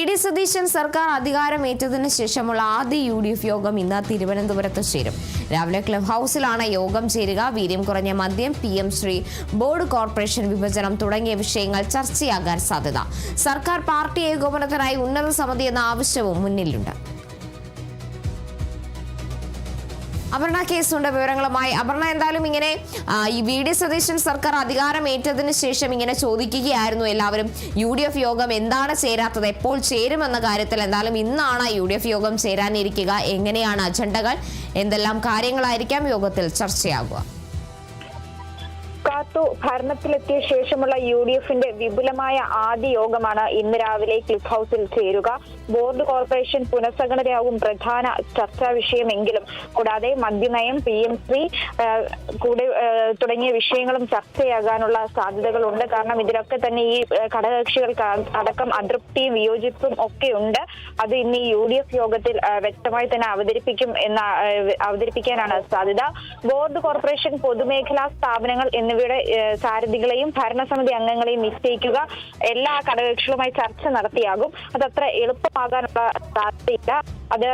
VD. Satheesan സർക്കാർ അധികാരമേറ്റതിനു ശേഷമുള്ള ആദ്യ യു.ഡി.എഫ് യോഗം ഇന്ന് തിരുവനന്തപുരത്ത് ചേരും. രാവിലെ ക്ലബ് ഹൌസിലാണ് യോഗം ചേരുക. വീര്യം കുറഞ്ഞ മദ്യം, പി.എം.ശ്രീ, ബോർഡ് കോർപ്പറേഷൻ വിഭജനം തുടങ്ങിയ വിഷയങ്ങൾ ചർച്ചയാകാൻ സാധ്യത. സർക്കാർ പാർട്ടി ഏകോപനത്തിനായി ഉന്നത സമിതി എന്ന ആവശ്യവും മുന്നിലുണ്ട്. അപർണ കേസുണ്ട് വിവരങ്ങളുമായി. അപർണ, എന്തായാലും ഇങ്ങനെ വി.ഡി. സതീശൻ സർക്കാർ അധികാരമേറ്റതിന് ശേഷം ഇങ്ങനെ ചോദിക്കുകയായിരുന്നു എല്ലാവരും, യു.ഡി.എഫ് യോഗം എന്താണ് ചേരാത്തത്, എപ്പോൾ ചേരുമെന്ന കാര്യത്തിൽ. എന്തായാലും ഇന്നാണ് യു.ഡി.എഫ് യോഗം ചേരാനിരിക്കുക. എങ്ങനെയാണ് അജണ്ടകൾ, എന്തെല്ലാം കാര്യങ്ങളായിരിക്കാം യോഗത്തിൽ ചർച്ചയാകുക? ഭരണത്തിലെത്തിയ ശേഷമുള്ള യു.ഡി.എഫിന്റെ വിപുലമായ ആദ്യ യോഗമാണ് ഇന്ന് രാവിലെ ക്ലിഫ് ഹൌസിൽ ചേരുക. ബോർഡ് കോർപ്പറേഷൻ പുനഃസംഘടനയാകും പ്രധാന ചർച്ചാ വിഷയമെങ്കിലും കൂടാതെ മദ്യനയം, പി.എം.ശ്രീ കൂടെ തുടങ്ങിയ വിഷയങ്ങളും ചർച്ചയാകാനുള്ള സാധ്യതകളുണ്ട്. കാരണം ഇതിലൊക്കെ തന്നെ ഈ ഘടകകക്ഷികൾക്ക് അടക്കം അതൃപ്തിയും വിയോജിപ്പും ഒക്കെ ഉണ്ട്. അത് ഇന്ന് ഈ യു.ഡി.എഫ് യോഗത്തിൽ വ്യക്തമായി തന്നെ അവതരിപ്പിക്കാനാണ് സാധ്യത. ബോർഡ് കോർപ്പറേഷൻ, പൊതുമേഖലാ സ്ഥാപനങ്ങൾ എന്നിവയുടെ സാരഥികളെയും ഭരണസമിതി അംഗങ്ങളെയും നിശ്ചയിക്കുക എല്ലാ ഘടകകക്ഷികളുമായി ചർച്ച നടത്തിയാകും. അതത്ര എളുപ്പമാകാനുള്ള സാധ്യതയില്ല. അത്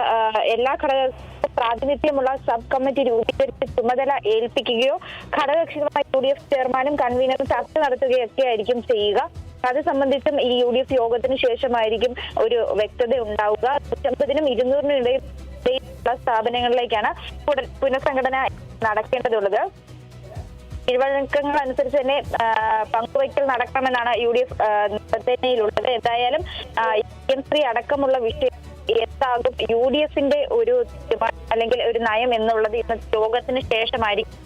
എല്ലാ പ്രാതിനിധ്യമുള്ള സബ് കമ്മിറ്റി രൂപീകരിച്ച് ചുമതല ഏൽപ്പിക്കുകയോ ഘടകകക്ഷികളുമായി യു.ഡി.എഫ് ചെയർമാനും കൺവീനറും ചർച്ച നടത്തുകയൊക്കെ ആയിരിക്കും ചെയ്യുക. അത് സംബന്ധിച്ചും ഈ യു.ഡി.എഫ് യോഗത്തിന് ശേഷമായിരിക്കും ഒരു വ്യക്തത ഉണ്ടാവുക. 150-നും 200-നും ഇടയിലുള്ള സ്ഥാപനങ്ങളിലേക്കാണ് പുനഃസംഘടന നടക്കേണ്ടതുള്ളത്. തീരുമാനങ്ങൾ അനുസരിച്ച് തന്നെ പങ്കുവയ്ക്കൽ നടക്കണമെന്നാണ് യു.ഡി.എഫ് നിബന്ധനയിലുള്ളത്. എന്തായാലും പി.എം.ശ്രീ അടക്കമുള്ള വിഷയം എന്താകും യു.ഡി.എഫിന്റെ ഒരു തീരുമാനം അല്ലെങ്കിൽ ഒരു നയം എന്നുള്ളത് ഇന്ന് യോഗത്തിന് ശേഷമായിരിക്കും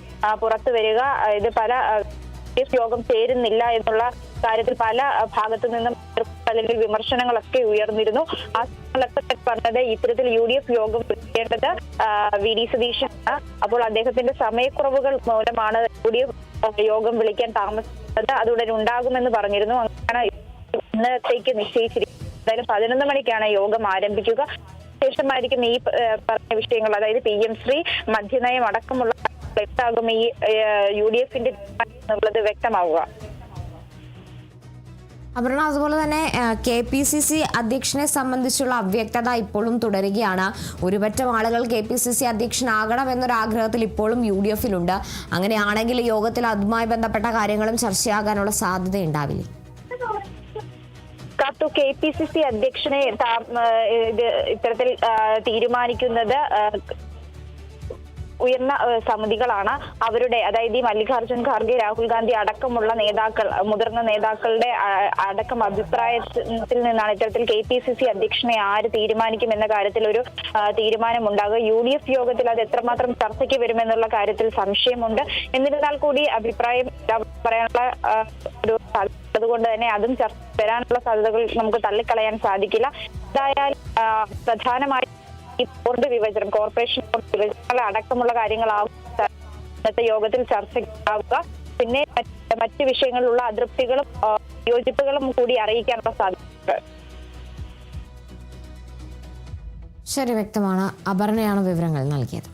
പുറത്തു വരിക. ഇത് പല യോഗം ചേരുന്നില്ല എന്നുള്ള കാര്യത്തിൽ പല ഭാഗത്തു നിന്നും അല്ലെങ്കിൽ വിമർശനങ്ങളൊക്കെ ഉയർന്നിരുന്നു. ആ സ്ഥലത്തൊക്കെ പറഞ്ഞത് ഇത്തരത്തിൽ യു.ഡി.എഫ് യോഗം വിളിക്കേണ്ടത് വി.ഡി. സതീശനാണ്. അപ്പോൾ അദ്ദേഹത്തിന്റെ സമയക്കുറവുകൾ മൂലമാണ് യു.ഡി.എഫ് യോഗം വിളിക്കാൻ താമസിച്ചത്. അതുടൻ ഉണ്ടാകുമെന്ന് പറഞ്ഞിരുന്നു. അങ്ങനെ ഇന്നത്തേക്ക് നിശ്ചയിച്ചിരിക്കുന്നത്. എന്തായാലും 11 മണിക്കാണ് യോഗം ആരംഭിക്കുക. ശേഷമായിരിക്കും ഈ പറഞ്ഞ വിഷയങ്ങൾ, അതായത് പി.എം.ശ്രീ, മദ്യനയം അടക്കമുള്ള വ്യക്തമാകും ഈ യു.ഡി.എഫിന്റെ എന്നുള്ളത് വ്യക്തമാവുക. അപർണ, അതുപോലെ തന്നെ കെ.പി.സി.സി അധ്യക്ഷനെ സംബന്ധിച്ചുള്ള അവ്യക്തത ഇപ്പോഴും തുടരുകയാണ്. ഒരുപറ്റം ആളുകൾ കെ.പി.സി.സി അധ്യക്ഷനാകണമെന്നൊരു ആഗ്രഹത്തിൽ ഇപ്പോഴും യു.ഡി.എഫിലുണ്ട്. അങ്ങനെയാണെങ്കിൽ യോഗത്തിൽ അതുമായി ബന്ധപ്പെട്ട കാര്യങ്ങളും ചർച്ചയാകാനുള്ള സാധ്യത ഉണ്ടാവില്ലേ? കെ.പി.സി.സി അധ്യക്ഷനെ ഇത്തരത്തിൽ തീരുമാനിക്കുന്നത് ഉയർന്ന സമിതികളാണ്. അവരുടെ, അതായത് ഈ മല്ലികാർജ്ജുൻ ഖാർഗെ, രാഹുൽ ഗാന്ധി അടക്കമുള്ള നേതാക്കൾ, മുതിർന്ന നേതാക്കളുടെ അടക്കം അഭിപ്രായത്തിൽ നിന്നാണ് ഇത്തരത്തിൽ കെ.പി.സി.സി അധ്യക്ഷനെ ആര് തീരുമാനിക്കും എന്ന കാര്യത്തിൽ ഒരു തീരുമാനം ഉണ്ടാകുക. യു.ഡി.എഫ് യോഗത്തിൽ അത് എത്രമാത്രം ചർച്ചയ്ക്ക് വരുമെന്നുള്ള കാര്യത്തിൽ സംശയമുണ്ട്. എന്നിരുന്നാൽ കൂടി അഭിപ്രായം പറയാനുള്ള ഒരു അതുകൊണ്ട് തന്നെ അതും ചർച്ച വരാനുള്ള സാധ്യതകൾ നമുക്ക് തള്ളിക്കളയാൻ സാധിക്കില്ല. എന്തായാലും പ്രധാനമായി ഈ ബോർഡ് വിഭജനം, കോർപ്പറേഷൻ ബോർഡ് വിഭജനങ്ങൾ അടക്കമുള്ള കാര്യങ്ങളാവും ഇന്നത്തെ യോഗത്തിൽ ചർച്ചയാവുക. പിന്നെ മറ്റ് വിഷയങ്ങളിലുള്ള അതൃപ്തികളും യോജിപ്പുകളും കൂടി അറിയിക്കാനുള്ള സാധ്യത. ശരി, വ്യക്തമാണ്. അപർണയാണ് വിവരങ്ങൾ നൽകിയത്.